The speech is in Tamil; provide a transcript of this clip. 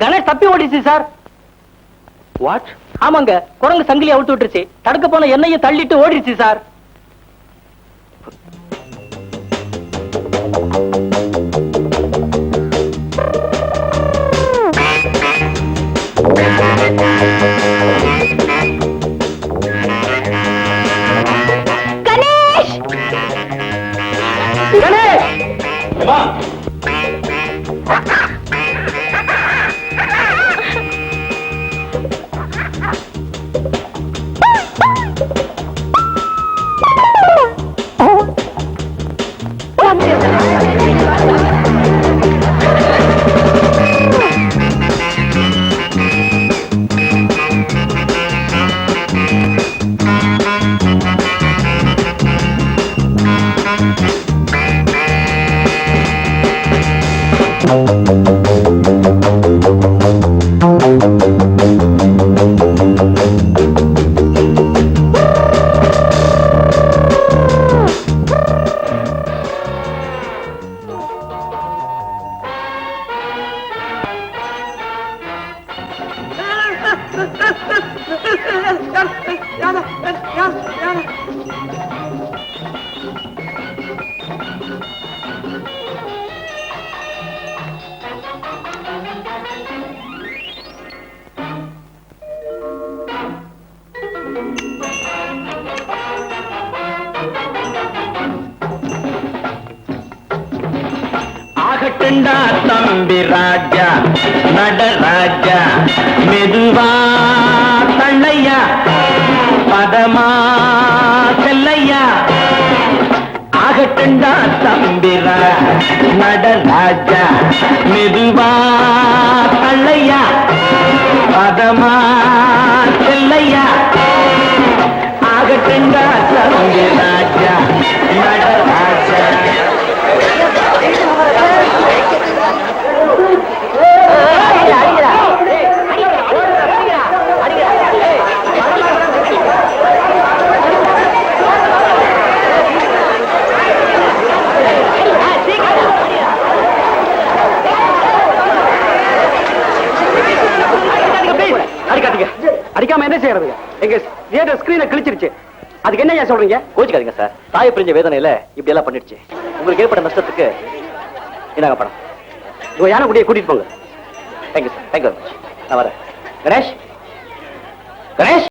கணேஷ் தப்பி ஓடிச்சு சார். வாட்? ஆமாங்க, குரங்கு சங்கிலி அவுத்து விட்டுருச்சு. தடுக்க போன என்னையும் தள்ளிட்டு ஓடிச்சு சார். கணேஷ்! கணேஷ்! ஆகட்டுண்டா தம்பி ராஜா, நடராஜா, மெதுவா தள்ளையா, பதமா செல்லையா. ஆகட்டுண்டா தம்பிரா நடராஜா, மெதுவா தள்ளையா, பதமா செல்லையா. ஆகட்டுண்டா தம்பி ராஜா, நடராஜா. அடிக்காம என்ன செய்யறது? எங்க தியேட்டர் ஸ்கிரீனை கிழிச்சிருச்சு. அதுக்கு என்ன சொல்றீங்க? கோச்சுக்காதீங்க சார், தாயை பிரிஞ்ச வேதனையில இப்படி எல்லாம் பண்ணிடுச்சு. உங்களுக்கு ஏற்பட்ட நஷ்டத்துக்கு என்னங்க படம்? உங்க யானை குடியை கூட்டிட்டு போங்க. Thank you sir, thank you very much. நான் வரேன். கணேஷ், கணேஷ்.